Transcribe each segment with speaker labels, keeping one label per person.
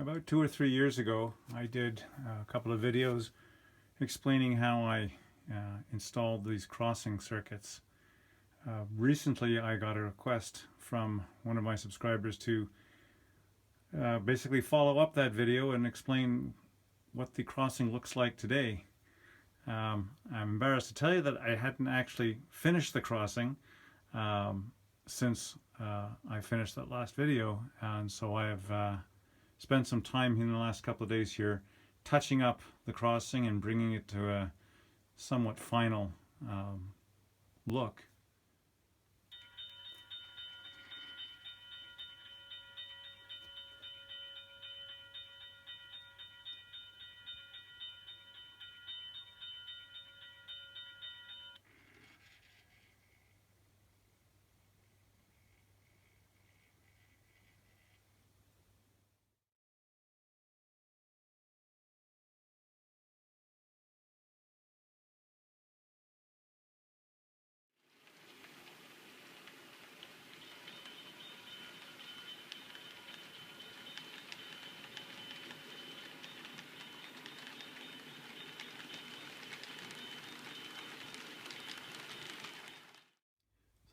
Speaker 1: About 2 or 3 years ago, I did a couple of videos explaining how I installed these crossing circuits. Recently, I got a request from one of my subscribers to basically follow up that video and explain what the crossing looks like today. I'm embarrassed to tell you that I hadn't actually finished the crossing since I finished that last video, and so I have spent some time in the last couple of days here touching up the crossing and bringing it to a somewhat final look.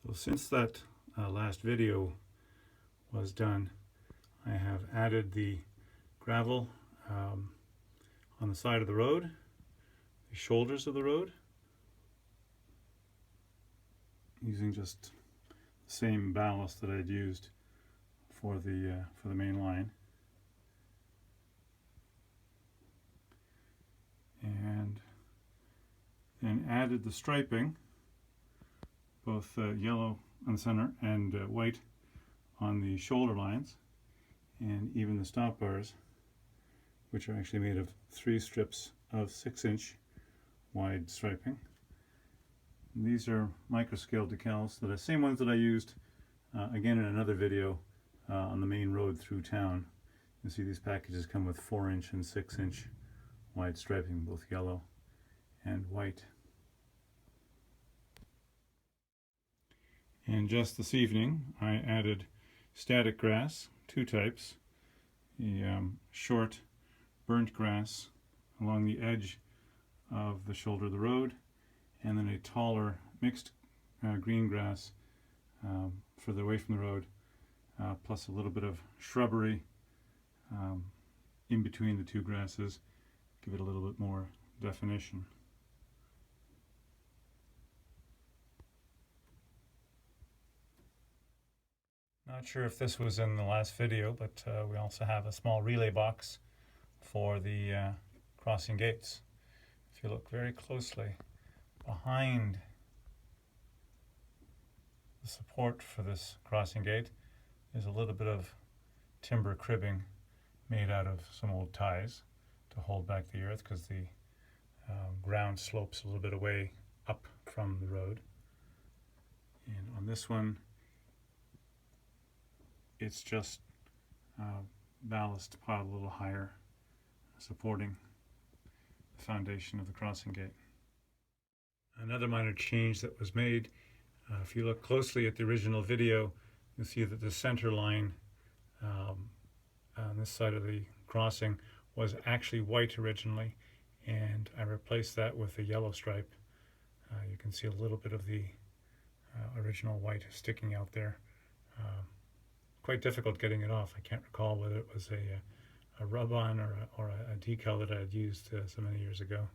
Speaker 1: So since that last video was done, I have added the gravel on the side of the road, the shoulders of the road, using just the same ballast that I'd used for the main line. And then added the striping, both yellow on the center and white on the shoulder lines, and even the stop bars, which are actually made of 3 strips of 6-inch wide striping. And these are micro-scale decals, the same ones that I used again in another video on the main road through town. You see these packages come with 4-inch and 6-inch wide striping, both yellow and white. And just this evening I added static grass, 2 types, the short burnt grass along the edge of the shoulder of the road, and then a taller mixed green grass further away from the road, plus a little bit of shrubbery in between the 2 grasses, give it a little bit more definition. Not sure if this was in the last video, but we also have a small relay box for the crossing gates. If you look very closely, behind the support for this crossing gate is a little bit of timber cribbing made out of some old ties to hold back the earth, because the ground slopes a little bit away up from the road. And on this one, it's just ballast piled a little higher, supporting the foundation of the crossing gate. Another minor change that was made, if you look closely at the original video, you'll see that the center line on this side of the crossing was actually white originally, and I replaced that with a yellow stripe. You can see a little bit of the original white sticking out there. Quite difficult getting it off. I can't recall whether it was a rub-on or a decal that I had used so many years ago.